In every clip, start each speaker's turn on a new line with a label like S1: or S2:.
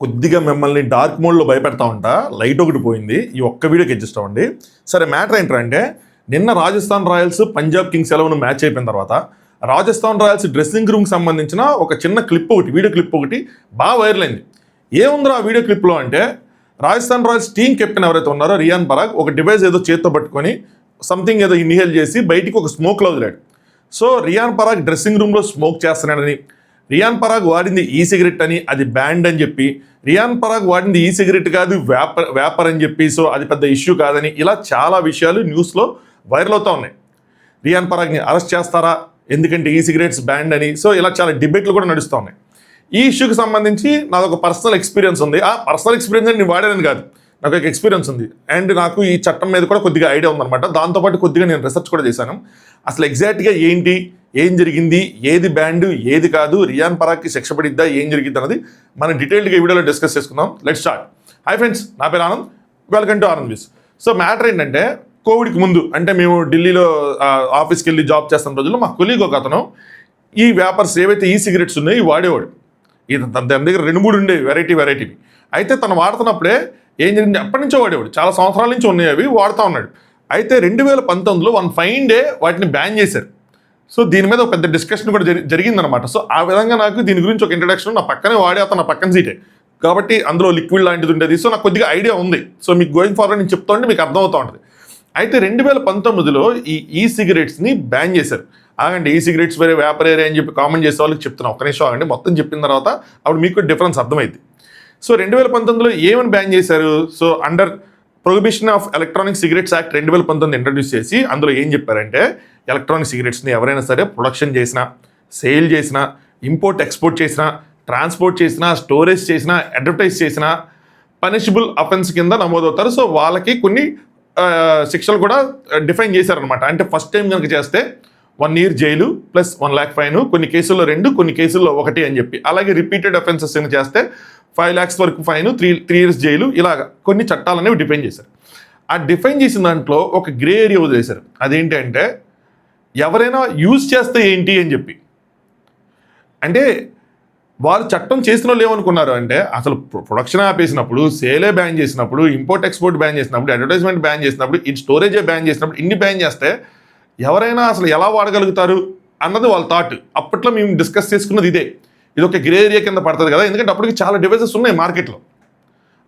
S1: కొద్దిగా మిమ్మల్ని డార్క్ మోడ్లో భయపెడతా ఉంటా. లైట్ ఒకటి పోయింది. ఈ ఒక్క వీడియోకి అడ్జస్ట్ అవ్వండి. సరే, మ్యాటర్ ఏంటంటే నిన్న Rajasthan Royals Punjab Kings 11 match అయిపోయిన తర్వాత రాజస్థాన్ రాయల్స్ డ్రెస్సింగ్ రూమ్కి సంబంధించిన ఒక చిన్న క్లిప్ ఒకటి, వీడియో క్లిప్ ఒకటి బాగా వైరల్ అయింది. ఏముందో ఆ వీడియో క్లిప్లో అంటే రాజస్థాన్ రాయల్స్ టీం కెప్టెన్ ఎవరైతే ఉన్నారో రియాన్ పరాగ్ ఒక డివైస్ ఏదో చేత్తో పట్టుకొని సంథింగ్ ఏదో ఇన్హేల్ చేసి బయటికి ఒక స్మోక్లో వదిలాడు. సో రియాన్ పరాగ్ డ్రెస్సింగ్ రూమ్లో స్మోక్ చేస్తున్నాడని, రియాన్ పరాగ్ వాడింది ఈ సిగరెట్ అని, అది బ్యాండ్ అని చెప్పి, రియాన్ పరాగ్ వాడింది ఈ సిగరెట్ కాదు వ్యాపర్ అని చెప్పి, సో అది పెద్ద ఇష్యూ కాదని, ఇలా చాలా విషయాలు న్యూస్లో వైరల్ అవుతూ ఉన్నాయి. రియాన్ పరాగ్ని అరెస్ట్ చేస్తారా ఎందుకంటే ఈ సిగరెట్స్ బ్యాండ్ అని, సో ఇలా చాలా డిబేట్లు కూడా నడుస్తూ ఉన్నాయి. ఈ ఇష్యూకి సంబంధించి నాదొక పర్సనల్ ఎక్స్పీరియన్స్ ఉంది. ఆ పర్సనల్ ఎక్స్పీరియన్స్ అంటే నేను వాడానని కాదు, నాకు ఒక ఎక్స్పీరియన్స్ ఉంది. అండ్ నాకు ఈ చట్టం మీద కూడా కొద్దిగా ఐడియా ఉందన్నమాట. దాంతోపాటు కొద్దిగా నేను రీసెర్చ్ కూడా చేశాను. అసలు ఎగ్జాక్ట్గా ఏంటి, ఏం జరిగింది, ఏది బ్యాండ్ ఏది కాదు, రియాన్ పరాగ్కి శిక్ష పడిద్దా, ఏం జరిగింది అన్నది మనం డీటెయిల్గా ఈ వీడియోలో డిస్కస్ చేసుకుందాం. Let's start. హాయ్ ఫ్రెండ్స్, నా పేరు Anand, welcome to Anand views. So matter ఏంటంటే కోవిడ్కి ముందు, అంటే మేము ఢిల్లీలో ఆఫీస్కి వెళ్ళి జాబ్ చేస్తున్న రోజుల్లో మా కొలీగ్ ఒక అతను ఈ వ్యాపర్స్ ఏవైతే ఈ సిగరెట్స్ ఉన్నాయో వాడేవాడు. దాని దగ్గర 2-3 ఉండేవి వెరైటీవి. అయితే తను వాడుతున్నప్పుడే ఏం జరిగింది, ఎప్పటి నుంచో వాడేవాడు, చాలా సంవత్సరాల నుంచి ఉన్నాయి, అవి వాడుతూ ఉన్నాడు. అయితే 2019లో వన్ ఫైన్ డే వాటిని బ్యాన్ చేశారు. సో దీని మీద ఒక పెద్ద డిస్కషన్ కూడా జరిగిందనమాట. సో ఆ విధంగా నాకు దీని గురించి ఒక ఇంట్రడక్షన్, నా పక్కనే వాడే అతను నా పక్కన సీటే కాబట్టి అందులో లిక్విడ్ లాంటిది ఉండేది. సో నాకు కొద్దిగా ఐడియా ఉంది. సో మీకు గోయింగ్ ఫార్వర్డ్ నేను చెప్తా ఉంటే మీకు అర్థమవుతూ ఉంటుంది. అయితే 2019లో ఈ సిగరెట్స్ని బ్యాన్ చేశారు. ఆగండి, ఈ సిగరెట్స్ వేరే వ్యాపార ఏరియా అని చెప్పి కామెంట్ చేసే వాళ్ళకి చెప్తున్నాను. ఒక్క నిమిషం ఆగండి, మొత్తం చెప్పిన తర్వాత అప్పుడు మీకు డిఫరెన్స్ అర్థమైంది. సో 2019లో ఏమని బ్యాన్ చేశారు? So under prohibition of electronic cigarettes act 2019 introduce చేసి అందులో ఏం చెప్పారంటే ఎలక్ట్రానిక్ సిగరెట్స్ని ఎవరైనా సరే ప్రొడక్షన్ చేసినా, సేల్ చేసినా, ఇంపోర్ట్ ఎక్స్పోర్ట్ చేసినా, ట్రాన్స్పోర్ట్ చేసినా, స్టోరేజ్ చేసినా, అడ్వర్టైజ్ చేసినా పనిషబుల్ అఫెన్స్ కింద నమోదవుతారు. సో వాళ్ళకి కొన్ని శిక్షలు కూడా డిఫైన్ చేశారనమాట. అంటే ఫస్ట్ టైం కనుక చేస్తే 1 year jail plus 1 lakh fine, కొన్ని కేసుల్లో 2, కొన్ని కేసుల్లో 1 అని చెప్పి, అలాగే రిపీటెడ్ అఫెన్సెస్ అని చేస్తే 5 lakhs వరకు ఫైన్, 3 years జైలు, ఇలాగా కొన్ని చట్టాలు అనేవి డిఫైన్ చేశారు. ఆ డిఫైన్ చేసిన దాంట్లో ఒక గ్రే ఏరియా వదిలేశారు. అదేంటి అంటే ఎవరైనా యూజ్ చేస్తే ఏంటి అని చెప్పి. అంటే వాళ్ళు చట్టం చేసిన వాళ్ళు ఏమనుకున్నారు అంటే అసలు ప్రొడక్షన్ ఆపేసినప్పుడు, సేలే బ్యాన్ చేసినప్పుడు, ఇంపోర్ట్ ఎక్స్పోర్ట్ బ్యాన్ చేసినప్పుడు, అడ్వర్టైజ్మెంట్ బ్యాన్ చేసినప్పుడు, ఈ స్టోరేజే బ్యాన్ చేసినప్పుడు, ఇన్ని బ్యాన్ చేస్తే ఎవరైనా అసలు ఎలా వాడగలుగుతారు అన్నది వాళ్ళ థాట్. అప్పట్లో మేము డిస్కస్ చేసుకున్నది ఇదే. ఇది ఒక గ్రే ఏరియా కింద పడుతుంది కదా, ఎందుకంటే అప్పటికి చాలా డివైసెస్ ఉన్నాయి మార్కెట్లో,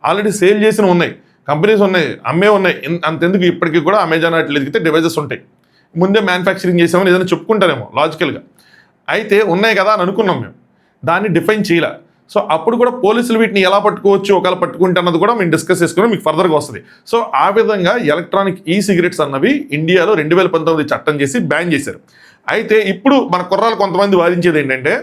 S1: ఆల్రెడీ సేల్ చేసిన ఉన్నాయి, కంపెనీస్ ఉన్నాయి, అమ్మే ఉన్నాయి. అంతెందుకు ఇప్పటికీ కూడా అమెజాన్ అట్లా ఎదిగితే డివైసెస్ ఉంటాయి. ముందే మ్యానుఫ్యాక్చరింగ్ చేసామని ఏదైనా చెప్పుకుంటారేమో లాజికల్గా. అయితే ఉన్నాయి కదా అని అనుకున్నాం మేము, దాన్ని డిఫైన్ చేయాల. సో అప్పుడు కూడా పోలీసులు వీటిని ఎలా పట్టుకోవచ్చు, ఒకవేళ పట్టుకుంటే అన్నది కూడా మేము డిస్కస్ చేసుకుని మీకు ఫర్దర్గా వస్తుంది. సో ఆ విధంగా ఎలక్ట్రానిక్ ఈ సిగరెట్స్ అన్నవి ఇండియాలో 2019 చట్టం చేసి బ్యాన్ చేశారు. అయితే ఇప్పుడు మన కుర్రాలు కొంతమంది వాదించేది ఏంటంటే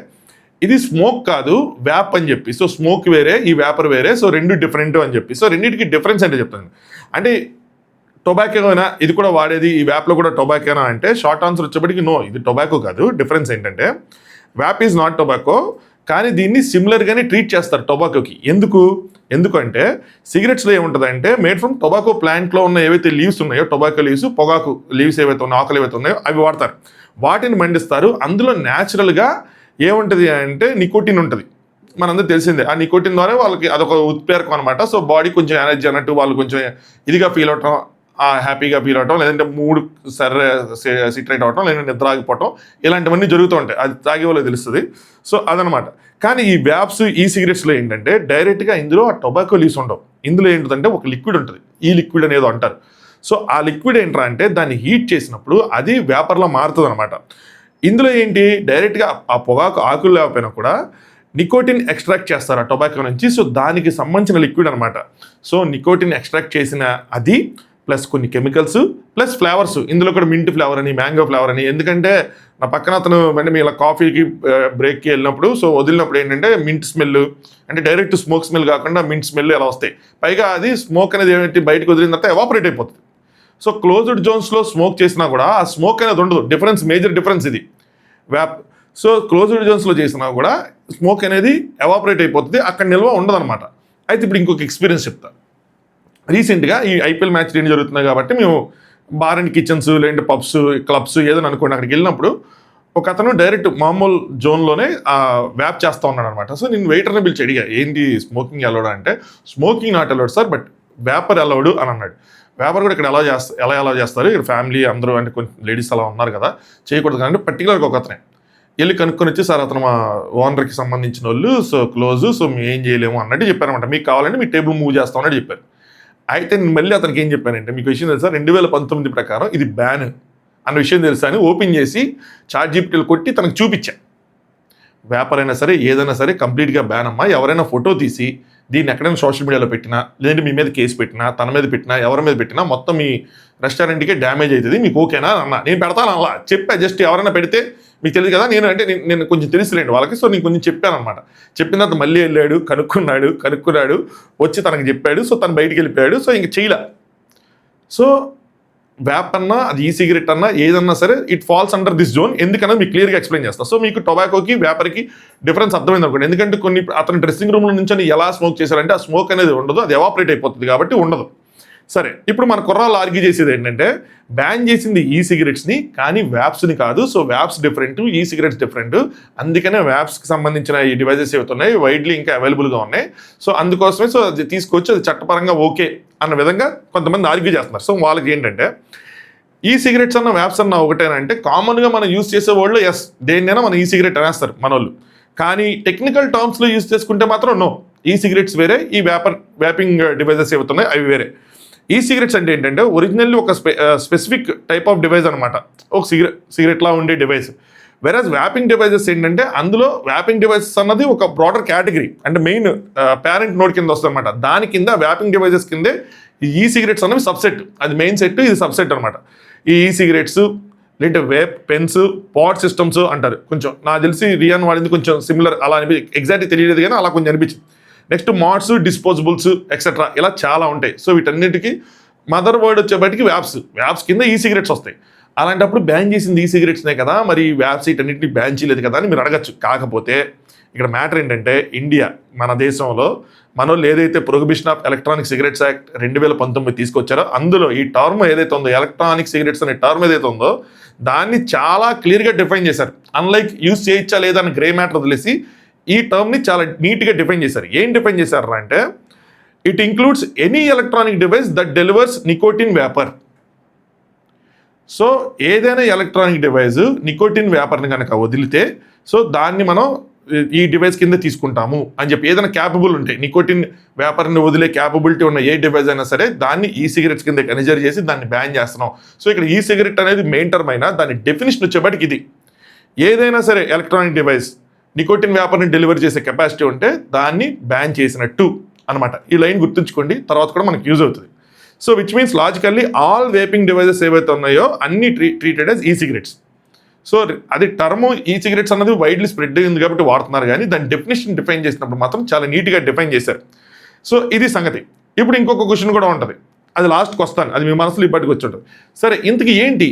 S1: ఇది స్మోక్ కాదు, వ్యాప్ అని చెప్పి. సో స్మోక్ వేరే, ఈ వ్యాపర్ వేరే, సో 2 డిఫరెంట్ అని చెప్పి. సో రెండింటికి డిఫరెన్స్ అంటే చెప్తాను. అంటే టొబాకోనా ఇది కూడా వాడేది, ఈ వ్యాప్లో కూడా టొబాకోనా అంటే షార్ట్ ఆన్సర్ వచ్చేప్పటికి నో, ఇది టొబాకో కాదు. డిఫరెన్స్ ఏంటంటే వ్యాప్ ఈజ్ నాట్ టొబాకో, కానీ దీన్ని సిమిలర్గానే ట్రీట్ చేస్తారు టొబాకోకి. ఎందుకంటే సిగరెట్స్లో ఏముంటుందంటే మేడ్ ఫ్రమ్ టొబాకో ప్లాంట్లో ఉన్న ఏవైతే లీవ్స్ ఉన్నాయో, టొబాకో లీవ్స్, పొగాకు లీవ్స్ ఏవైతే ఉన్నాయో, ఆకులు ఏవైతే ఉన్నాయో అవి వాడతారు. వాటిని మండిస్తారు. అందులో న్యాచురల్గా ఏముంటుంది అంటే నికోటిన్ ఉంటుంది. మనందరూ తెలిసిందే. ఆ నికోటిన్ ద్వారా వాళ్ళకి అదొక ఉత్ప్రేరకం అనమాట. సో బాడీ కొంచెం ఎనర్జీ అన్నట్టు, వాళ్ళు కొంచెం ఇదిగా ఫీల్ అవటం, హ్యాపీగా ఫీల్ అవటం, లేదంటే మూడ్ సిట్రేట్ అవటం, లేదంటే నిద్ర ఆగిపోవటం, ఇలాంటివన్నీ జరుగుతూ ఉంటాయి. అది తాగే వాళ్ళకి తెలుస్తుంది. సో అదనమాట. కానీ ఈ వ్యాప్స్, ఈ సిగరెట్స్లో ఏంటంటే డైరెక్ట్గా ఇందులో ఆ టొబాకో లీవ్స్ ఉండవు. ఇందులో ఏంటంటే ఒక లిక్విడ్ ఉంటుంది, ఈ లిక్విడ్ అనేది అంటారు. సో ఆ లిక్విడ్ ఏంట్రా అంటే దాన్ని హీట్ చేసినప్పుడు అది వ్యాపర్లా మారుతుంది అనమాట. ఇందులో ఏంటి, డైరెక్ట్గా ఆ పొగాకు ఆకులు లేకపోయినా కూడా నికోటిన్ ఎక్స్ట్రాక్ట్ చేస్తారు ఆ టొబాకో నుంచి. సో దానికి సంబంధించిన లిక్విడ్ అనమాట. సో నికోటిన్ ఎక్స్ట్రాక్ట్ చేసిన అది ప్లస్ కొన్ని కెమికల్స్ ప్లస్ ఫ్లేవర్స్, ఇందులో కూడా మింట్ ఫ్లేవర్ అని, మ్యాంగో ఫ్లేవర్ అని. ఎందుకంటే నా పక్కన అతను అంటే మీ ఇలా కాఫీకి బ్రేక్కి వెళ్ళినప్పుడు సో వదిలినప్పుడు ఏంటంటే మింట్ స్మెల్, అంటే డైరెక్ట్ స్మోక్ స్మెల్ కాకుండా మింట్ స్మెల్ ఎలా వస్తాయి. పైగా అది స్మోక్ అనేది ఏమిటి బయటకు వదిలిన తర్వాత ఎవాపరేట్ అయిపోతుంది. సో క్లోజ్డ్ జోన్స్లో స్మోక్ చేసినా కూడా ఆ స్మోక్ అనేది ఉండదు. మేజర్ డిఫరెన్స్ ఇది వ్యాప్. సో క్లోజ్డ్ జోన్స్లో చేసినా కూడా స్మోక్ అనేది ఎవాపరేట్ అయిపోతుంది, అక్కడ నిల్వ ఉండదన్నమాట. అయితే ఇప్పుడు ఇంకొక ఎక్స్పీరియన్స్ చెప్తా. రీసెంట్గా ఈ ఐపీఎల్ మ్యాచ్ జరుగుతున్నాయి కాబట్టి మేము బార్ అండ్ కిచెన్స్, లేదంటే పబ్స్, క్లబ్స్ ఏదైనా అనుకోండి, అక్కడికి వెళ్ళినప్పుడు ఒక అతను డైరెక్ట్ మామూలు జోన్లోనే వ్యాప్ చేస్తూ ఉన్నాడు అనమాట. సో నేను వెయిటర్ని పిలిచి అడిగా, ఏంటి స్మోకింగ్ అలౌడ్ అంటే, smoking not allowed sir, but vapour allowed అని అన్నాడు. వ్యాపారం కూడా ఇక్కడ ఎలా చేస్తారు, ఇక్కడ ఫ్యామిలీ అందరూ అంటే కొంచెం లేడీస్ అలా ఉన్నారు కదా, చేయకూడదు కానీ పర్టికులర్గా ఒక అతనే వెళ్ళి కనుక్కొని వచ్చి, సార్ అతను మా ఓనర్కి సంబంధించిన వాళ్ళు, సో క్లోజ్, సో మేము ఏం చేయలేము అన్నట్టు చెప్పారనమాట. మీకు కావాలంటే మీ టేబుల్ మూవ్ చేస్తామన్నట్టు చెప్పారు. అయితే నేను మళ్ళీ అతనికి ఏం చెప్పానంటే, మీకు విషయం తెలుసా 2019 ప్రకారం ఇది బ్యాన్ అన్న విషయం తెలుసా అని ఓపెన్ చేసి ChatGPTలో కొట్టి తనకు చూపించా. వ్యాపారైనా సరే ఏదైనా సరే కంప్లీట్గా బ్యాన్ అమ్మా, ఎవరైనా ఫోటో తీసి దీన్ని ఎక్కడైనా సోషల్ మీడియాలో పెట్టినా, లేదంటే మీ మీద కేసు పెట్టినా, తన మీద పెట్టినా, ఎవరి మీద పెట్టినా మొత్తం మీ రెస్టారెంట్కే డ్యామేజ్ అవుతుంది, మీకు ఓకేనా అన్న. నేను పెడతాను అలా చెప్పా, జస్ట్ ఎవరైనా పెడితే మీకు తెలియదు కదా, నేను కొంచెం తెలుసులేండి వాళ్ళకి, సో నేను కొంచెం చెప్పాను అనమాట. చెప్పిన తర్వాత మళ్ళీ వెళ్ళాడు, కనుక్కున్నాడు, వచ్చి తనకు చెప్పాడు. సో తను బయటికి వెళ్ళిపోయాడు. సో ఇంక చేయలే. సో వ్యాప్ అన్నా, అది సిగరెట్ అన్నా, ఏదన్నా సరే it falls under this zone. ఎందుకన్నా మీకు క్లియర్గా ఎక్స్ప్లెయిన్ చేస్తా. సో మీకు టొబాకోకి వ్యాపారికి డిఫరెన్స్ అర్థమైంది అనుకోండి. ఎందుకంటే కొన్ని అతను డ్రెస్సింగ్ రూమ్లో నుంచి ఎలా స్మోక్ చేశారంటే ఆ స్మోక్ అనేది ఉండదు, అది ఎవాపరేట్ అయిపోతుంది కాబట్టి ఉండదు. సరే, ఇప్పుడు మన కుర్రాళ్ళు ఆర్గ్యూ చేసేది ఏంటంటే, బ్యాన్ చేసింది సిగరెట్స్ని కానీ వ్యాప్స్ని కాదు. So vapes different, cigarettes different. అందుకనే వ్యాప్స్కి సంబంధించిన ఈ డివైజెస్ ఏవైతున్నాయి వైడ్లీ ఇంకా అవైలబుల్గా ఉన్నాయి. సో అందుకోసమే సో అది తీసుకొచ్చి అది చట్టపరంగా ఓకే అన్న విధంగా కొంతమంది ఆర్గ్యూ చేస్తున్నారు. సో వాళ్ళకి ఏంటంటే, సిగరెట్స్ అన్న వ్యాప్స్ అన్న ఒకటేనంటే కామన్గా మనం యూస్ చేసే వాళ్ళు ఎస్ దేన్నైనా మనం సిగరెట్ అనేస్తారు మన వాళ్ళు. కానీ టెక్నికల్ టర్మ్స్లో యూస్ చేసుకుంటే మాత్రం నో, సిగరెట్స్ వేరే, ఈ వ్యాపింగ్ డివైజెస్ ఏవైతున్నాయి అవి వేరే. సిగరెట్స్ అంటే ఏంటంటే ఒరిజినల్లీ ఒక స్పెసిఫిక్ టైప్ ఆఫ్ డివైస్ అనమాట, ఒక సిగరెట్లా ఉండే డివైస్. వెరాజ్ వ్యాపింగ్ డివైజెస్ ఏంటంటే అందులో వ్యాపింగ్ డివైసెస్ అన్నది ఒక బ్రాడర్ కేటగిరీ, అంటే మెయిన్ పేరెంట్ నోడ్ కింద వస్తుంది అనమాట. దాని కింద వ్యాపింగ్ డివైజెస్ కిందే సిగరెట్స్ అన్నవి సబ్సెట్, అది మెయిన్ సెట్, ఇది సబ్సెట్ అనమాట. సిగరెట్స్ లేదంటే వేప్ పెన్స్, పాడ్ సిస్టమ్స్ అంటారు. కొంచెం నాకు తెలిసి రియాన్ వాడింది కొంచెం సిమిలర్ అలా ఎగ్జాక్ట్లీ తెలియలేదు కానీ అలా కొంచెం అనిపించింది. నెక్స్ట్ మాడ్స్, డిస్పోజబుల్స్ ఎక్సెట్రా ఇలా చాలా ఉంటాయి. సో వీటన్నిటికీ మదర్ వర్డ్ వచ్చేప్పటికి వ్యాప్స్ కింద సిగరెట్స్ వస్తాయి. అలాంటప్పుడు బ్యాన్ చేసింది సిగరెట్స్నే కదా, మరి వ్యాప్స్ వీటన్నిటిని బ్యాన్ చేయలేదు కదా అని మీరు అడగచ్చు. కాకపోతే ఇక్కడ మ్యాటర్ ఏంటంటే, ఇండియా మన దేశంలో మనోళ్ళు ఏదైతే prohibition of electronic cigarettes act 2019 తీసుకొచ్చారో అందులో ఈ టర్మ్ ఏదైతే ఉందో, ఎలక్ట్రానిక్ సిగరెట్స్ అనే టర్మ్ ఏదైతే ఉందో దాన్ని చాలా క్లియర్గా డిఫైన్ చేశారు. అన్లైక్ యూస్ చేయొచ్చా లేదా అని గ్రే మ్యాటర్ వదిలేసి ఈ టర్మ్ని చాలా నీట్గా డిఫైన్ చేశారు. ఏం డిఫైన్ చేశారు అంటే, it includes any electronic device that delivers nicotine vapour. So ఏదైనా ఎలక్ట్రానిక్ డివైస్ నికోటిన్ వ్యాపర్ని కనుక వదిలితే సో దాన్ని మనం ఈ డివైస్ కింద తీసుకుంటాము అని చెప్పి, ఏదైనా క్యాపబుల్ ఉంటాయి నికోటిన్ వ్యాపర్ని వదిలే క్యాపబిలిటీ ఉన్న ఏ డివైస్ అయినా సరే దాన్ని సిగరెట్స్ కింద కన్సిడర్ చేసి దాన్ని బ్యాన్ చేస్తున్నాం. సో ఇక్కడ సిగరెట్ అనేది మెయిన్ టర్మ్ అయినా దాని డెఫినేషన్ వచ్చేప్పటికి ఇది, ఏదైనా సరే ఎలక్ట్రానిక్ డివైస్ నికోటిన్ వ్యాపర్ని డెలివరీ చేసే కెపాసిటీ ఉంటే దాన్ని బ్యాన్ చేసినట్టు అనమాట. ఈ లైన్ గుర్తుంచుకోండి, తర్వాత కూడా మనకు యూజ్ అవుతుంది. So which means logically all vaping devices ఏవైతే ఉన్నాయో అన్ని ట్రీటెడ్ యాజ్ సిగరెట్స్. సో అది టర్మ్ సిగరెట్స్ అన్నది వైడ్లీ స్ప్రెడ్ అయింది కాబట్టి వాడుతున్నారు, కానీ దాని డెఫినేషన్ డిఫైన్ చేసినప్పుడు మాత్రం చాలా నీట్గా డిఫైన్ చేశారు. సో ఇది సంగతి. ఇప్పుడు ఇంకొక క్వశ్చన్ కూడా ఉంటుంది, అది లాస్ట్కి వస్తాను, అది మీ మనసులో ఇప్పటికి వచ్చి ఉంటుంది. సరే, ఇంతకీ ఏంటి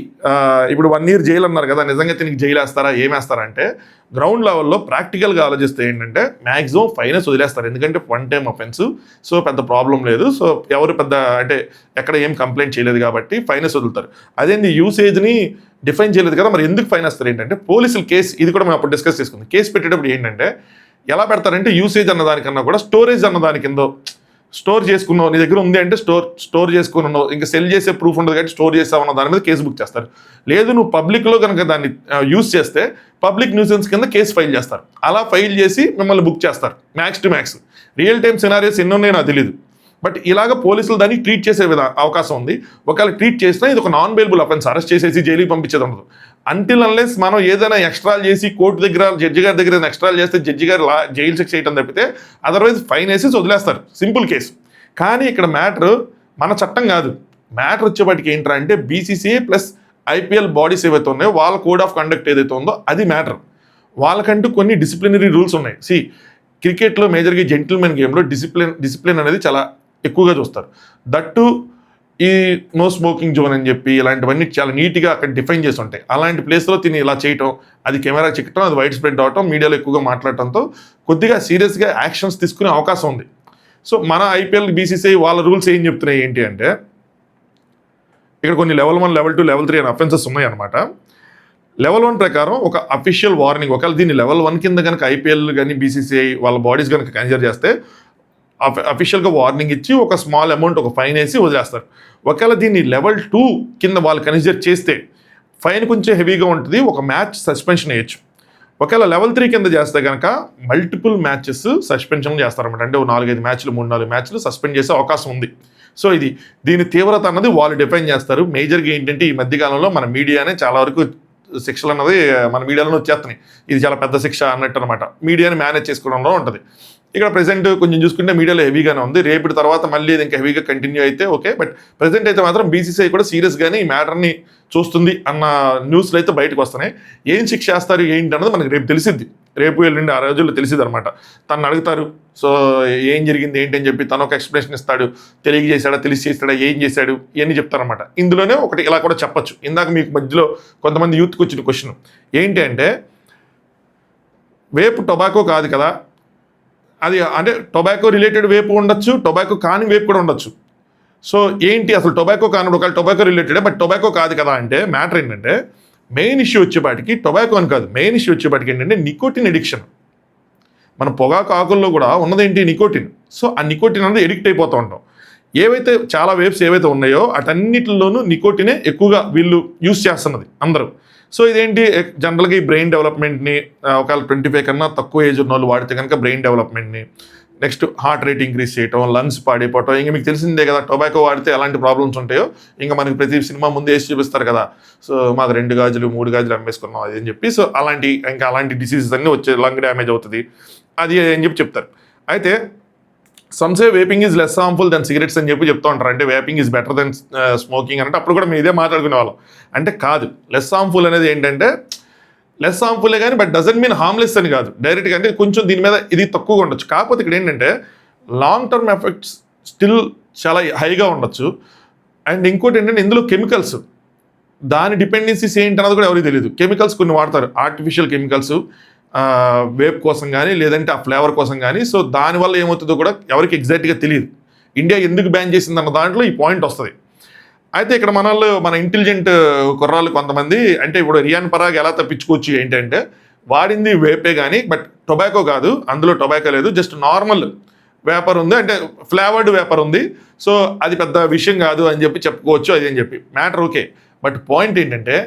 S1: ఇప్పుడు 1 year జైలు అన్నారు కదా, నిజంగా దీనికి జైలు వేస్తారా, ఏమేస్తారా అంటే గ్రౌండ్ లెవెల్లో ప్రాక్టికల్గా ఆలోచిస్తే ఏంటంటే మ్యాక్సిమం ఫైనస్ వదిలేస్తారు. ఎందుకంటే 1 time offense, సో పెద్ద ప్రాబ్లం లేదు, సో ఎవరు పెద్ద అంటే ఎక్కడ ఏం కంప్లైంట్ చేయలేదు కాబట్టి ఫైనస్ వదులుతారు. అదేంది యూసేజ్ని డిఫైన్ చేయలేదు కదా, మరి ఎందుకు ఫైన్ వేస్తారు ఏంటంటే పోలీసులు కేసు, ఇది కూడా మేము అప్పుడు డిస్కస్ చేసుకుంది, కేసు పెట్టేటప్పుడు ఏంటంటే ఎలా పెడతారంటే యూసేజ్ అన్న దానికన్నా కూడా స్టోరేజ్ అన్న దాని కింద, స్టోర్ చేసుకున్నావు నీ దగ్గర ఉంది అంటే స్టోర్ చేసుకుని ఉన్నావు, ఇంకా సెల్ చేసే ప్రూఫ్ ఉండదు కాబట్టి స్టోర్ చేస్తావన్న దాని మీద కేసు బుక్ చేస్తారు. లేదు నువ్వు పబ్లిక్లో కనుక దాన్ని యూజ్ చేస్తే పబ్లిక్ న్యూసెన్స్ కింద కేసు ఫైల్ చేస్తారు. అలా ఫైల్ చేసి మిమ్మల్ని బుక్ చేస్తారు max to max. Real time scenarios ఎన్నో నాకు తెలియదు, బట్ ఇలాగ పోలీసులు దాన్ని ట్రీట్ చేసే అవకాశం ఉంది. ఒకవేళ ట్రీట్ చేసినా ఇది ఒక నాన్ బెయిలబుల్ అఫెన్స్, అరెస్ట్ చేసేసి జైలుకి పంపించేది ఉండదు. అంటిల్ అన్లెస్ మనం ఏదైనా ఎక్స్ట్రాలు చేసి కోర్టు దగ్గర జడ్జి గారి దగ్గర ఎక్స్ట్రాలు చేస్తే జడ్జి గారు జైలు శిక్ష చేయడం తప్పితే అదర్వైజ్ ఫైన్ వేసి వదిలేస్తారు, సింపుల్ కేసు. కానీ ఇక్కడ మ్యాటర్ మన చట్టం కాదు, మ్యాటర్ వచ్చేపాటికి ఏంట్రా అంటే BCCI ప్లస్ IPL బాడీస్ ఏవైతే ఉన్నాయో వాళ్ళ కోడ్ ఆఫ్ కండక్ట్ ఏదైతే ఉందో అది మ్యాటర్. వాళ్ళకంటూ కొన్ని డిసిప్లినరీ రూల్స్ ఉన్నాయి. క్రికెట్లో మేజర్గా జెంటిల్మెన్ గేమ్లో డిసిప్లిన్ అనేది చాలా ఎక్కువగా చూస్తారు. దట్టు ఈ నో స్మోకింగ్ జోన్ అని చెప్పి ఇలాంటివన్నీ చాలా నీట్గా అక్కడ డిఫైన్ చేసి ఉంటాయి. అలాంటి ప్లేస్లో తిని ఇలా చేయటం, అది కెమెరా చెక్కటం, అది వైడ్ స్ప్రెడ్ అవటం, మీడియాలో ఎక్కువగా మాట్లాడటంతో కొద్దిగా సీరియస్గా యాక్షన్స్ తీసుకునే అవకాశం ఉంది. సో మన IPL BCCI వాళ్ళ రూల్స్ ఏం చెప్తున్నాయి ఏంటి అంటే, ఇక్కడ కొన్ని level 1, level 2, level 3 అనే అఫెన్సెస్ ఉన్నాయి అనమాట. లెవెల్ 1 ప్రకారం ఒక అఫీషియల్ వార్నింగ్, ఒకవేళ దీన్ని లెవెల్ 1 కింద కనుక ఐపీఎల్ కానీ బీసీసీఐ వాళ్ళ బాడీస్ కనుక కన్సిడర్ చేస్తే అఫీషియల్గా వార్నింగ్ ఇచ్చి ఒక స్మాల్ అమౌంట్ ఒక ఫైన్ వేసి వదిలేస్తారు. ఒకవేళ దీన్ని లెవెల్ 2 కింద వాళ్ళు కన్సిడర్ చేస్తే ఫైన్ కొంచెం హెవీగా ఉంటుంది, ఒక మ్యాచ్ సస్పెన్షన్ వేయచ్చు. ఒకవేళ లెవెల్ 3 కింద చేస్తే కనుక మల్టిపుల్ మ్యాచెస్ సస్పెన్షన్ చేస్తారన్నమాట. అంటే 4-5 మ్యాచ్లు 3-4 మ్యాచ్లు సస్పెండ్ చేసే అవకాశం ఉంది. సో దీని తీవ్రత అన్నది వాళ్ళు డిఫైన్ చేస్తారు. మేజర్గా ఏంటంటే ఈ మధ్యకాలంలో మన మీడియానే చాలా వరకు శిక్షలు అన్నది మన మీడియాలో వచ్చేస్తున్నాయి, ఇది చాలా పెద్ద శిక్ష అన్నట్టు అనమాట. మీడియాని మేనేజ్ చేసుకోవడంలో ఉంటుంది. ఇక్కడ ప్రెసెంట్ కొంచెం చూసుకుంటే మీడియాలో హెవీగానే ఉంది. రేపటి తర్వాత మళ్ళీ ఇది ఇంకా హెవీగా కంటిన్యూ అయితే ఓకే, బట్ ప్రెసెంట్ అయితే మాత్రం బీసీసీఐ కూడా సీరియస్గానే ఈ మ్యాటర్ని చూస్తుంది అన్న న్యూస్లు అయితే బయటకు వస్తున్నాయి. ఏం శిక్ష చేస్తారు ఏంటి అన్నది మనకి రేపు తెలిసిద్ది, రేపు ఎల్లుండి ఆ రోజుల్లో తెలిసిద్ది అనమాట. తను అడుగుతారు, సో ఏం జరిగింది ఏంటి అని చెప్పి తను ఒక ఎక్స్ప్లెనేషన్ ఇస్తాడు, తెలియజేశాడా తెలిసి చేస్తాడా ఏం చేశాడు ఇవన్నీ చెప్తారనమాట. ఇందులోనే ఒకటి ఇలా కూడా చెప్పొచ్చు. ఇందాక మీకు మధ్యలో కొంతమంది యూత్కి వచ్చిన క్వశ్చన్ ఏంటి అంటే, వేపు టొబాకో కాదు కదా, అది అంటే టొబాకో రిలేటెడ్ వేపు ఉండొచ్చు, టొబాకో కాని వేపు కూడా ఉండొచ్చు. సో ఏంటి అసలు టొబాకో కాని, ఒకవేళ టొబాకో రిలేటెడ్ బట్ టొబాకో కాదు కదా అంటే మ్యాటర్ ఏంటంటే, మెయిన్ ఇష్యూ వచ్చేపాటికి టొబాకో అని కాదు, మెయిన్ ఇష్యూ వచ్చేపాటికి ఏంటంటే నికోటిన్ ఎడిక్షన్. మన పొగాకు ఆకుల్లో కూడా ఉన్నదేంటి నికోటిన్. సో ఆ నికోటిన్ అనేది ఎడిక్ట్ అయిపోతూ ఉంటాం. ఏవైతే చాలా వేవ్స్ ఏవైతే ఉన్నాయో అటన్నిటిలోనూ నికోటినే ఎక్కువగా వీళ్ళు యూస్ చేస్తున్నది అందరూ. సో ఇదేంటి జనరల్గా ఈ బ్రెయిన్ డెవలప్మెంట్ని, ఒకవేళ 25 కన్నా తక్కువ ఏజ్ ఉన్న వాళ్ళు వాడితే కనుక బ్రెయిన్ డెవలప్మెంట్ని, నెక్స్ట్ హార్ట్ రేట్ ఇంక్రీజ్ చేయటం, లంగ్స్ పాడైపోవటం. ఇంకా మీకు తెలిసిందే కదా టొబాకో వాడితే ఎలాంటి ప్రాబ్లమ్స్ ఉంటాయో. ఇంకా మనకి ప్రతి సినిమా ముందు వేసి చూపిస్తారు కదా, సో మాకు 2 గాజులు 3 గాజులు అమ్మేసుకున్నాం అది అని చెప్పి. సో అలాంటి డిసీజెస్ అన్నీ వచ్చే, లంగ్ డ్యామేజ్ అవుతుంది అది అని చెప్పి చెప్తారు. అయితే some say vaping is less harmful than cigarettes అని చెప్పి చెప్తూ ఉంటారు. అంటే vaping is better than smoking అంటే అప్పుడు కూడా మేము ఇదే మాట్లాడుకునే వాళ్ళం. అంటే కాదు, లెస్ హార్మ్ఫుల్ అనేది ఏంటంటే లెస్ హార్మ్ఫుల్లే కానీ బట్ డజంట్ మీన్ హార్మ్లెస్ అని కాదు డైరెక్ట్గా. అంటే కొంచెం దీని మీద ఇది తక్కువగా ఉండొచ్చు. కాకపోతే ఇక్కడ ఏంటంటే లాంగ్ టర్మ్ ఎఫెక్ట్స్ స్టిల్ చాలా హైగా ఉండొచ్చు. అండ్ ఇంకోటి ఏంటంటే ఇందులో కెమికల్స్, దాని డిపెండెన్సీస్ ఏంటి అన్నది కూడా ఎవరికి తెలియదు. కెమికల్స్ కొన్ని వాడతారు, ఆర్టిఫిషియల్ కెమికల్స్ వేప్ కోసం కానీ లేదంటే ఆ ఫ్లేవర్ కోసం కానీ. సో దానివల్ల ఏమవుతుందో కూడా ఎవరికి ఎగ్జాక్ట్గా తెలియదు. ఇండియా ఎందుకు బ్యాన్ చేసింది అన్న దాంట్లో ఈ పాయింట్ వస్తుంది. అయితే ఇక్కడ మన ఇంటెలిజెంట్ కుర్రాళ్ళు కొంతమంది, అంటే ఇప్పుడు రియాన్ పరాగ్ ఎలా తప్పించుకోవచ్చు ఏంటంటే, వాడింది వేపే కానీ బట్ టొబాకో కాదు, అందులో టొబాకో లేదు, జస్ట్ నార్మల్ వేపర్ ఉంది, అంటే ఫ్లేవర్డ్ వేపర్ ఉంది. సో అది పెద్ద విషయం కాదు అని చెప్పి చెప్పుకోవచ్చు అది అని చెప్పి మ్యాటర్ ఓకే. బట్ పాయింట్ ఏంటంటే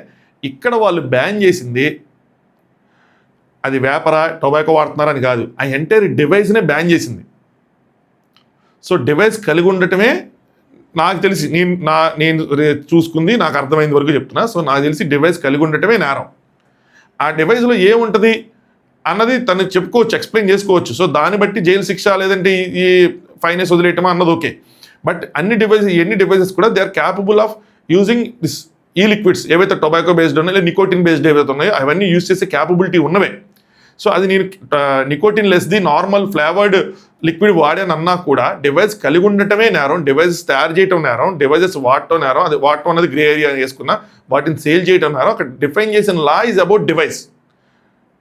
S1: ఇక్కడ వాళ్ళు బ్యాన్ చేసింది అది వేపరా టొబాకో వాడుతున్నారని కాదు, ఆ ఎంటైర్ డివైస్నే బ్యాన్ చేసింది. సో డివైస్ కలిగి ఉండటమే నాకు తెలిసి, నేను చూసుకుంది నాకు అర్థమైంది వరకు చెప్తున్నా. సో నాకు తెలిసి డివైస్ కలిగి ఉండటమే నేరం. ఆ డివైస్లో ఏముంటుంది అన్నది తను చెప్పుకోవచ్చు, ఎక్స్ప్లెయిన్ చేసుకోవచ్చు. సో దాన్ని బట్టి జైలు శిక్ష లేదంటే ఈ ఫైనేస్ వదిలేయటమా అన్నది ఓకే. బట్ ఎన్ని డివైసెస్ కూడా they are capable of using this ఈ లిక్విడ్స్ ఏవైతే టొబాకో బేస్డ్ ఉన్నాయో లేదా నికోటిన్ బేస్డ్ ఏవైతే ఉన్నాయో అవన్నీ యూజ్ చేసే క్యాపబిలిటీ ఉన్నవే. సో అది నేను నికోటిన్ లెస్ది నార్మల్ ఫ్లేవర్డ్ లిక్విడ్ వాడానన్నా కూడా డివైస్ కలిగి ఉండటమే నేరం, డివైసెస్ తయారు చేయటం నేరం, డివైసెస్ వాడటం నేరం. అది వాడటం అనేది గ్రే ఏరియా వేసుకున్నా, వాటిని సేల్ చేయటం నేరం. అక్కడ డిఫైన్ చేసిన law is about device,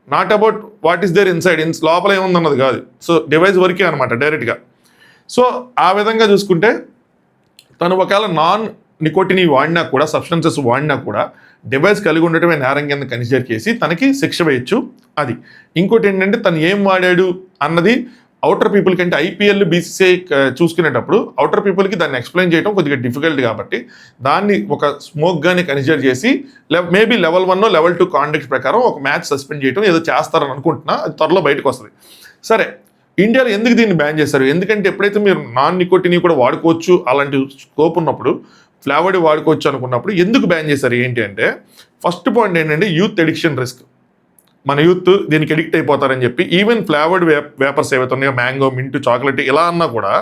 S1: not about what is there inside, లోపల ఏముందన్నది కాదు. సో డివైస్ వరకే అనమాట డైరెక్ట్గా. సో ఆ విధంగా చూసుకుంటే తను ఒకవేళ నాన్ నికోటిన్ వాడినా కూడా, సబ్స్టెన్సెస్ వాడినా కూడా డివైస్ కలిగి ఉండటమే నేరం కింద కన్సిడర్ చేసి తనకి శిక్ష వేయచ్చు. అది ఇంకోటి ఏంటంటే తను ఏం వాడాడు అన్నది అవుటర్ పీపుల్ కంటే ఐపీఎల్ బీసీసీఐ చూసుకునేటప్పుడు అవుటర్ పీపుల్కి దాన్ని ఎక్స్ప్లెయిన్ చేయడం కొద్దిగా డిఫికల్ట్ కాబట్టి దాన్ని ఒక స్మోక్గానే కన్సిడర్ చేసి మేబీ లెవెల్ 1 లెవెల్ 2 కాండక్ట్ ప్రకారం ఒక మ్యాచ్ సస్పెండ్ చేయడం ఏదో చేస్తారని అనుకుంటున్నా. అది త్వరలో బయటకు వస్తుంది. సరే, ఇండియాలో ఎందుకు దీన్ని బ్యాన్ చేస్తారు? ఎందుకంటే ఎప్పుడైతే మీరు నాన్ నికోటిన్ కూడా వాడుకోవచ్చు, అలాంటి స్కోప్ ఉన్నప్పుడు ఫ్లేవర్డ్ వాడుకోవచ్చు అనుకున్నప్పుడు ఎందుకు బ్యాన్ చేశారు ఏంటి అంటే, ఫస్ట్ పాయింట్ ఏంటంటే యూత్ ఎడిక్షన్ రిస్క్. మన యూత్ దీనికి ఎడిక్ట్ అయిపోతారని చెప్పి ఈవెన్ ఫ్లేవర్డ్ వేపర్స్ ఏవైతే ఉన్నాయో మ్యాంగో, మింట్, చాక్లెట్ ఇలా అన్నా కూడా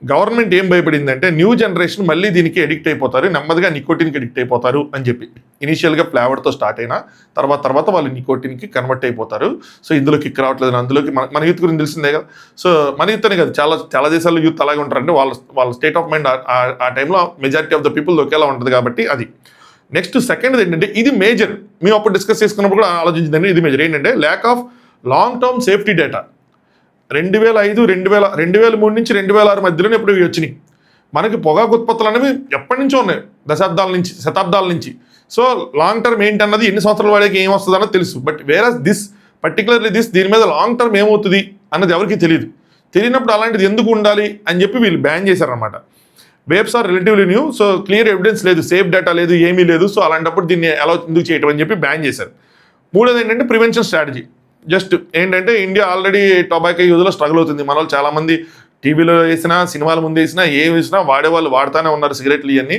S1: గవర్నమెంట్ ఏం భయపడిందంటే న్యూ జనరేషన్ మళ్ళీ దీనికి ఎడిక్ట్ అయిపోతారు, నెమ్మదిగా నికోటిన్కి ఎడిక్ట్ అయిపోతారు అని చెప్పి. ఇనీషియల్గా ఫ్లేవర్డ్తో స్టార్ట్ అయినా తర్వాత వాళ్ళు నికోటిన్కి కన్వర్ట్ అయిపోతారు. సో ఇందులో కిక్ రావట్లేదు, అందులోకి మన యూత్ గురించి తెలిసిందే కదా. సో మన యూత్ అనే కదా, చాలా దేశాల్లో యూత్ అలాగే ఉంటారంటే వాళ్ళ స్టేట్ ఆఫ్ మైండ్ ఆ టైంలో మెజారిటీ ఆఫ్ ద పీపుల్ ఒకేలా ఉంటుంది కాబట్టి అది. నెక్స్ట్ సెకండ్ ఏంటంటే ఇది మేజర్, మేము అప్పుడు డిస్కస్ చేసుకున్నప్పుడు కూడా ఆలోచించిందండి. ఇది మేజర్ ఏంటంటే lack of long term safety data. 2005, 2003 నుంచి 2006 మధ్యలోనే ఎప్పుడు వచ్చినాయి. మనకి పొగాకు ఉత్పత్తులు అనేవి ఎప్పటి నుంచో ఉన్నాయి, శతాబ్దాల నుంచి. సో లాంగ్ టర్మ్ ఏంటి అన్నది ఎన్ని సంవత్సరాలు వాడికి ఏం వస్తుంది అన్నది తెలుసు. బట్ వేరే పర్టికులర్లీ దీని మీద లాంగ్ టర్మ్ ఏమవుతుంది అన్నది ఎవరికి తెలియదు. తెలియనప్పుడు అలాంటిది ఎందుకు ఉండాలి అని చెప్పి వీళ్ళు బ్యాన్ చేశారనమాట. Vapes are relatively new, so clear evidence లేదు, సేఫ్ డేటా లేదు, ఏమీ లేదు. సో అలాంటప్పుడు దీన్ని ఎలా ఎందుకు చేయటం అని చెప్పి బ్యాన్ చేశారు. మూడోది ఏంటంటే ప్రివెన్షన్ స్ట్రాటజీ. జస్ట్ ఏంటంటే ఇండియా ఆల్రెడీ టొబాకో యూజ్లో స్ట్రగుల్ అవుతుంది. మన వాళ్ళు చాలామంది టీవీలో వేసినా, సినిమాల ముందు వేసినా, ఏం వేసినా వాడేవాళ్ళు వాడుతూనే ఉన్నారు సిగరెట్లు ఇవన్నీ.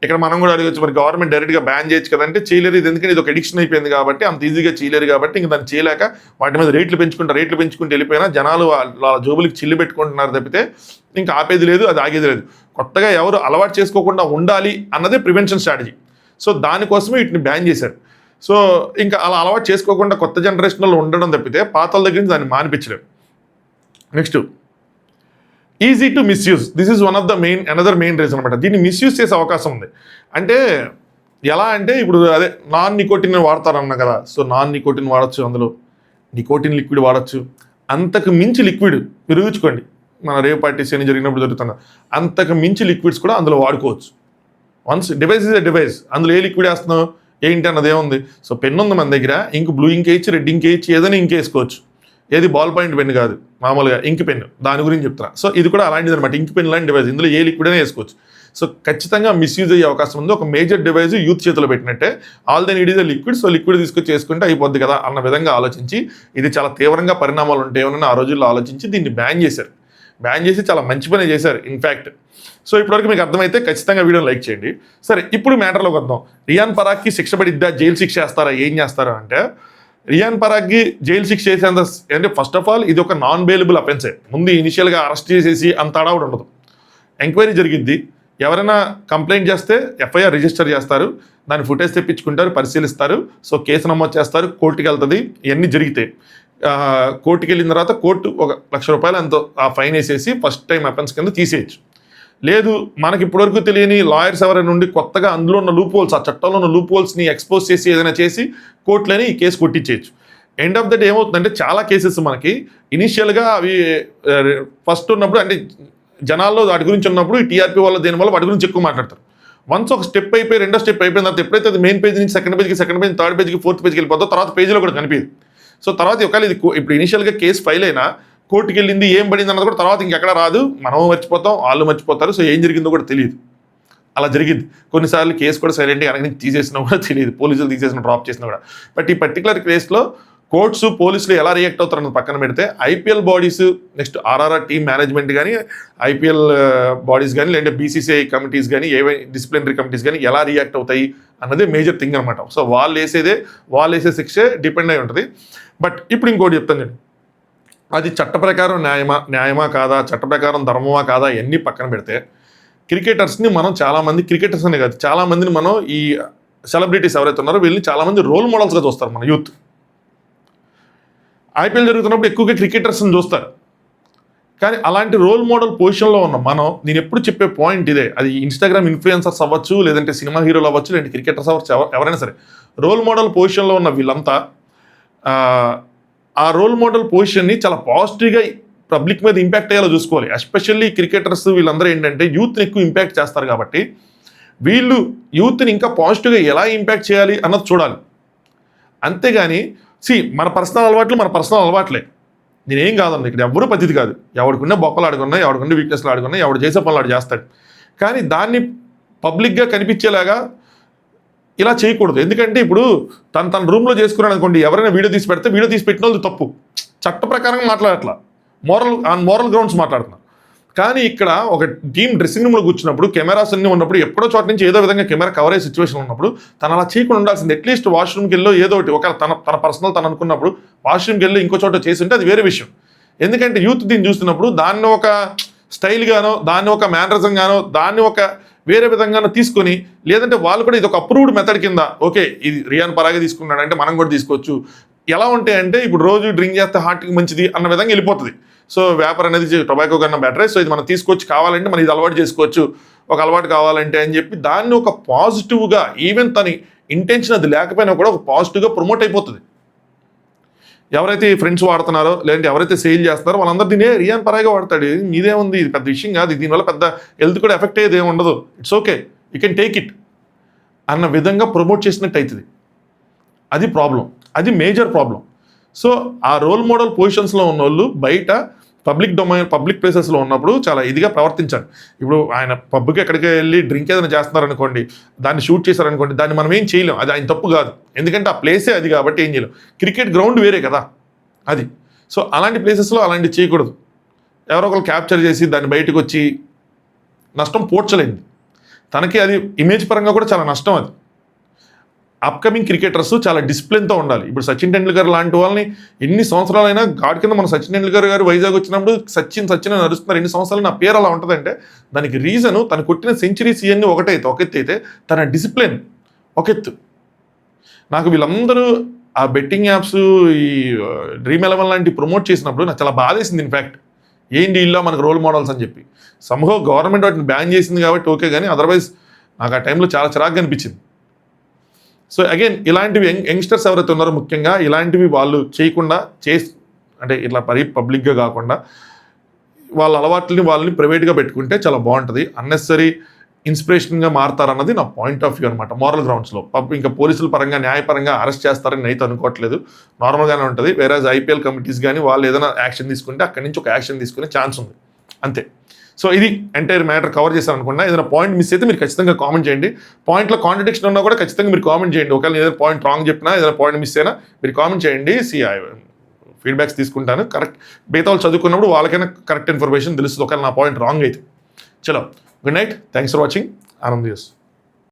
S1: ఇక్కడ మనం కూడా అడగచ్చు, మరి గవర్నమెంట్ డైరెక్ట్గా బ్యాన్ చేయొచ్చు కదంటే చేయలేరు. ఇది ఎందుకంటే ఇది ఒక ఎడిక్షన్ అయిపోయింది కాబట్టి, అంత ఈజీగా చేయలేరు కాబట్టి ఇంక దాన్ని చేయలేక వాటి మీద రేట్లు పెంచుకుంటూ వెళ్ళిపోయినా జనాలు వాళ్ళ జోబులకి చిల్లు పెట్టుకుంటున్నారు తప్పితే ఇంకా ఆపేది లేదు, అది ఆగేది లేదు. కొత్తగా ఎవరు అలవాటు చేసుకోకుండా ఉండాలి అన్నదే ప్రివెన్షన్ స్ట్రాటజీ. సో దానికోసమే వీటిని బ్యాన్ చేశారు. సో ఇంకా అలా అలవాటు చేసుకోకుండా కొత్త జనరేషన్లో ఉండడం తప్పితే పాతల దగ్గర నుంచి దాన్ని మానిపించలేరు. Next, easy to misuse. This is one of the another main reason అనమాట. దీన్ని మిస్యూజ్ చేసే అవకాశం ఉంది. అంటే ఎలా అంటే ఇప్పుడు అదే నాన్ నికోటిన్ వాడతారన్న కదా, సో నాన్ నికోటిన్ వాడచ్చు, అందులో నికోటిన్ లిక్విడ్ వాడచ్చు. అంతకు మించి లిక్విడ్ మీరు ఊహించుకోండి, మన రేవ్ పార్టీస్ అని జరిగినప్పుడు జరుగుతుంది, అంతకు మించి లిక్విడ్స్ కూడా అందులో వాడుకోవచ్చు. Once device is a device, అందులో ఏ లిక్విడ్ వేస్తున్నావు ఏంటి అన్నది ఏముంది. సో పెన్ ఉంది మన దగ్గర, ఇంక్ బ్లూ ఇంక్ వేయచ్చు, రెడ్ ఇంక్ వేయచ్చు, ఏదైనా ఇంక్ వేసుకోవచ్చు. ఏది బాల్ పాయింట్ పెన్ కాదు, మామూలుగా ఇంక్ పెన్, దాని గురించి చెప్తున్నా. సో ఇది కూడా అలాంటిది అనమాట, ఇంక్ పెన్ లాంటి డివైస్, ఇందులో ఏ లిక్విడ్ అయినా వేసుకోవచ్చు. సో ఖచ్చితంగా మిస్యూజ్ అయ్యే అవకాశం ఉంది. ఒక మేజర్ డివైస్ యూత్ చేతిలో పెట్టినట్టే, all then it is liquid, so liquid తీసుకొచ్చి చేసుకుంటే అయిపోద్ది కదా అన్న విధంగా ఆలోచించి, ఇది చాలా తీవ్రంగా పరిణామాలు ఉంటాయేమని ఆ రోజుల్లో ఆలోచించి దీన్ని బ్యాన్ చేశారు. బ్యాన్ చేసి చాలా మంచి పని చేశారు ఇన్ఫ్యాక్ట్. సో ఇప్పటివరకు మీకు అర్థమైతే ఖచ్చితంగా వీడియోని లైక్ చేయండి. సరే, ఇప్పుడు మ్యాటర్లోకి వద్దాం. రియాన్ పరాగ్కి శిక్ష పడిద్దా, జైలు శిక్ష వేస్తారా, ఏం చేస్తారా అంటే, రియాన్ పరాగ్కి జైలు శిక్ష చేసేంత అంటే ఫస్ట్ ఆఫ్ ఆల్ ఇది ఒక నాన్ బెయిలబుల్ అఫెన్సే. ముందు ఇనిషియల్గా అరెస్ట్ చేసేసి అంత అడవుడు ఉండదు. ఎంక్వైరీ జరిగిద్ది, ఎవరైనా కంప్లైంట్ చేస్తే ఎఫ్ఐఆర్ రిజిస్టర్ చేస్తారు, దాని ఫుటేజ్ తెప్పించుకుంటారు, పరిశీలిస్తారు, సో కేసు నమోదు చేస్తారు, కోర్టుకి వెళ్తుంది. ఇవన్నీ జరిగితే కోర్టుకి వెళ్ళిన తర్వాత కోర్టు ₹1,00,000 ఎంతో ఆ ఫైన్ వేసేసి ఫస్ట్ టైం అఫెన్స్ కింద తీసేయచ్చు. లేదు మనకి ఇప్పటివరకు తెలియని లాయర్స్ ఎవరైనా నుండి కొత్తగా అందులో ఉన్న లూప్ హోల్స్, ఆ చట్టంలో ఉన్న లూప్ హోల్స్ని ఎక్స్పోజ్ చేసి ఏదైనా చేసి కోర్టులని ఈ కేసు కొట్టించేయచ్చు. ఎండ్ ఆఫ్ ద డే ఏమవుతుందంటే చాలా కేసెస్ మనకి ఇనీషియల్గా అవి ఫస్ట్ ఉన్నప్పుడు అంటే జనాల్లో వాటి గురించి ఉన్నప్పుడు ఈ టీఆర్పీ వల్ల దేనివల్ల వాటి గురించి ఎక్కువ మాట్లాడతారు. వన్స్ ఒక స్టెప్ అయిపోయి రెండో స్టెప్ అయిపోయిన తర్వాత ఎప్పుడైతే అది మెయిన్ పేజ్ నుంచి సెకండ్ పేజ్కి థర్డ్ పేజ్కి ఫోర్త్ పేజ్కి వెళ్ళిపోతుందో తర్వాత పేజీలో కూడా కనిపించదు. సో తర్వాత ఒకవేళ ఇది ఇప్పుడు ఇనిషియల్గా కేసు ఫైల్ అయినా కోర్టుకి వెళ్ళింది ఏం పడింది అన్నది కూడా తర్వాత ఇంకెక్కడ రాదు, మనం మర్చిపోతాం, వాళ్ళు మర్చిపోతారు. సో ఏం జరిగిందో కూడా తెలియదు. అలా జరిగింది కొన్నిసార్లు. కేసు కూడా సైలెంట్గా వెనక నుంచి తీసేసినా కూడా తెలియదు, పోలీసులు తీసేసిన డ్రాప్ చేసినా కూడా. బట్ ఈ పర్టికులర్ కేసులో కోర్ట్స్ పోలీసులు ఎలా రియాక్ట్ అవుతారు అన్నది పక్కన పెడితే IPL bodies, next RRR team management కానీ, ఐపీఎల్ బాడీస్ కానీ, లేదంటే బీసీసీఐ కమిటీస్ కానీ, ఏవై డిసిప్లినరీ కమిటీస్ కానీ ఎలా రియాక్ట్ అవుతాయి అన్నదే మేజర్ థింగ్ అనమాట. సో వాళ్ళు వేసే శిక్షే డిపెండ్ అయి ఉంటుంది. బట్ ఇప్పుడు ఇంకోటి చెప్తాను నేను, అది చట్ట ప్రకారం న్యాయమా కాదా, చట్ట ప్రకారం ధర్మమా కాదా ఇవన్నీ పక్కన పెడితే క్రికెటర్స్ని మనం చాలామంది, క్రికెటర్స్ అనే కాదు చాలామందిని మనం ఈ సెలబ్రిటీస్ ఎవరైతే ఉన్నారో వీళ్ళని చాలామంది రోల్ మోడల్స్గా చూస్తారు మన యూత్. ఐపీఎల్ జరుగుతున్నప్పుడు ఎక్కువగా క్రికెటర్స్ని చూస్తారు. కానీ అలాంటి రోల్ మోడల్ పొజిషన్లో ఉన్న మనం, నేను ఎప్పుడు చెప్పే పాయింట్ ఇదే, అది ఇన్స్టాగ్రామ్ ఇన్ఫ్లుయెన్సర్స్ అవ్వచ్చు, లేదంటే సినిమా హీరోలు అవ్వచ్చు, లేదంటే క్రికెటర్స్ అవ్వచ్చు, ఎవరైనా సరే రోల్ మోడల్ పొజిషన్లో ఉన్న వీళ్ళంతా ఆ రోల్ మోడల్ పొజిషన్ని చాలా పాజిటివ్గా పబ్లిక్ మీద ఇంపాక్ట్ అయ్యేలా చూసుకోవాలి. ఎస్పెషల్లీ క్రికెటర్స్ వీళ్ళందరూ ఏంటంటే యూత్ని ఎక్కువ ఇంపాక్ట్ చేస్తారు కాబట్టి వీళ్ళు యూత్ని ఇంకా పాజిటివ్గా ఎలా ఇంపాక్ట్ చేయాలి అన్నది చూడాలి. అంతేగాని మన పర్సనల్ అలవాట్లే, నేనేం కాదన్న, ఇక్కడ ఎవరు పద్ధతి కాదు, ఎవడికున్న బొక్కలు ఆడుకున్నా, ఎవడికున్న వీక్నెస్లు ఆడుకున్నా, ఎవడు చేసే పనులు ఆడు చేస్తాడు. కానీ దాన్ని పబ్లిక్గా కనిపించేలాగా ఇలా చేయకూడదు. ఎందుకంటే ఇప్పుడు తన రూమ్లో చేసుకున్నాడు అనుకోండి, ఎవరైనా వీడియో తీసి పెడితే వీడియో తీసి పెట్టిన వాళ్ళు తప్పు, చట్ట ప్రకారంగా మాట్లాడట్లా, మోరల్ గ్రౌండ్స్ మాట్లాడుతున్నా. కానీ ఇక్కడ ఒక టీం డ్రెస్సింగ్ రూమ్లో కూర్చున్నప్పుడు కెమెరాస్ అన్నీ ఉన్నప్పుడు ఎప్పుడో చోట నుంచి ఏదో విధంగా కెమెరా కవర్ అయ్యే సిచ్యువేషన్ ఉన్నప్పుడు తను అలా చేయకుండా ఉండాల్సింది. అట్లీస్ట్ వాష్రూమ్కి వెళ్ళో ఏదో ఒకటి, ఒకవేళ తన పర్సనల్ తను అనుకున్నప్పుడు వాష్రూమ్కి వెళ్ళి ఇంకో చోట చేసి ఉంటే అది వేరే విషయం. ఎందుకంటే యూత్ దీన్ని చూస్తున్నప్పుడు దాన్ని ఒక స్టైల్ గానో, దాన్ని ఒక మేనరిజం గానో, దాన్ని ఒక వేరే విధంగానో తీసుకొని, లేదంటే వాళ్ళు కూడా ఇది ఒక అప్రూవ్డ్ మెథడ్ కింద, ఓకే ఇది రియాన్ పరాగే తీసుకున్నాడు అంటే మనం కూడా తీసుకోవచ్చు. ఎలా ఉంటాయంటే ఇప్పుడు రోజు డ్రింక్ చేస్తే హార్ట్కి మంచిది అన్న విధంగా వెళ్ళిపోతుంది. సో వ్యాపారం అనేది టొబాకో కన్నా బెటరే, సో ఇది మనం తీసుకోవచ్చు, కావాలంటే మనం ఇది అలవాటు చేసుకోవచ్చు, ఒక అలవాటు కావాలంటే అని చెప్పి దాన్ని ఒక పాజిటివ్గా, ఈవెన్ తన ఇంటెన్షన్ అది లేకపోయినా కూడా ఒక పాజిటివ్గా ప్రమోట్ అయిపోతుంది. ఎవరైతే ఫ్రెండ్స్ వాడుతున్నారో, లేదంటే ఎవరైతే సేల్ చేస్తున్నారో వాళ్ళందరూ దీనే రియాన్ పరాగా వాడతాడు, ఇదే ఉంది, ఇది పెద్ద విషయం కాదు, దీనివల్ల పెద్ద హెల్త్ కూడా ఎఫెక్ట్ అయ్యేది ఏమి ఉండదు, it's okay, you can take it అన్న విధంగా ప్రమోట్ చేసినట్టు అవుతుంది. అది ప్రాబ్లం, అది మేజర్ ప్రాబ్లం. సో ఆ రోల్ మోడల్ పొజిషన్స్లో ఉన్న వాళ్ళు బయట పబ్లిక్ ప్లేసెస్లో ఉన్నప్పుడు చాలా ఇదిగా ప్రవర్తించాలి. ఇప్పుడు ఆయన పబ్కి ఎక్కడికి వెళ్ళి డ్రింక్ ఏదైనా చేస్తున్నారనుకోండి, దాన్ని షూట్ చేశారనుకోండి, దాన్ని మనం ఏం చేయలేం, అది ఆయన తప్పు కాదు, ఎందుకంటే ఆ ప్లేసే అది కాబట్టి ఏం చేయలేం. క్రికెట్ గ్రౌండ్ వేరే కదా అది. సో అలాంటి ప్లేసెస్లో అలాంటివి చేయకూడదు. ఎవరో ఒకరు క్యాప్చర్ చేసి దాన్ని బయటకు వచ్చి నష్టం పోడ్చలేంది తనకి, అది ఇమేజ్ పరంగా కూడా చాలా నష్టం. అది అప్కమింగ్ క్రికెటర్స్ చాలా డిసిప్లిన్తో ఉండాలి. ఇప్పుడు సచిన్ టెండూల్కర్ లాంటి వాళ్ళని ఎన్ని సంవత్సరాలైనా గాడ్ కింద మన సచిన్ టెండూల్కర్ గారు వైజాగ్ వచ్చినప్పుడు సచిన్ అని నడుస్తున్నారు ఎన్ని సంవత్సరాలు, నా పేరు అలా ఉంటుందంటే దానికి రీజను తను కొట్టిన సెంచరీస్ ఇవన్నీ ఒక ఎత్తు అయితే తన డిసిప్లిన్ ఒక ఎత్తు. నాకు వీళ్ళందరూ ఆ బెట్టింగ్ యాప్స్ ఈ డ్రీమ్ 11 లాంటి ప్రమోట్ చేసినప్పుడు నాకు చాలా బాధేసింది. ఇన్ఫ్యాక్ట్ ఏంటి ఇల్లా మనకు రోల్ మోడల్స్ అని చెప్పి సమూహం గవర్నమెంట్ వాటిని బ్యాన్ చేసింది కాబట్టి ఓకే, కానీ అదర్వైజ్ నాకు ఆ టైంలో చాలా చిరాగ్గా అనిపించింది. సో అగైన్ ఇలాంటివి యంగ్స్టర్స్ ఎవరైతే ఉన్నారో ముఖ్యంగా ఇలాంటివి వాళ్ళు చేయకుండా అంటే ఇట్లా పబ్లిక్గా కాకుండా వాళ్ళ అలవాట్లని వాళ్ళని ప్రైవేట్గా పెట్టుకుంటే చాలా బాగుంటుంది. అన్నెసరీ ఇన్స్పిరేషన్గా మారుతారన్నది నా పాయింట్ ఆఫ్ వ్యూ అనమాట. మోరల్ గ్రౌండ్స్లో ఇంకా పోలీసుల పరంగా న్యాయపరంగా అరెస్ట్ చేస్తారని నేనైతే అనుకోవట్లేదు, నార్మల్గానే ఉంటుంది. వేరే ఐపీఎల్ కమిటీస్ కానీ వాళ్ళు ఏదైనా యాక్షన్ తీసుకుంటే అక్కడి నుంచి ఒక యాక్షన్ తీసుకునే ఛాన్స్ ఉంది అంతే. సో ఇది ఎంటైర్ మ్యాటర్ కవర్ చేశాను అనుకున్నా. ఏదైనా పాయింట్ మిస్ అయితే మీరు ఖచ్చితంగా కామెంట్ చేయండి. పాయింట్లో కాంట్రడిక్షన్ ఉన్నా కూడా ఖచ్చితంగా మీరు కామెంట్ చేయండి. ఒకవేళ ఏదైనా పాయింట్ రాంగ్ చెప్పినా ఏదైనా పాయింట్ మిస్ అయినా మీరు కామెంట్ చేయండి. ఫీడ్బ్యాక్స్ తీసుకుంటాను. కరెక్ట్ మిగతా వాళ్ళు చదువుకున్నప్పుడు వాళ్ళకైనా కరెక్ట్ ఇన్ఫర్మేషన్ తెలుస్తుంది ఒకవేళ నా పాయింట్ రాంగ్ అయితే. చలో, good night, thanks for watching, Anand use.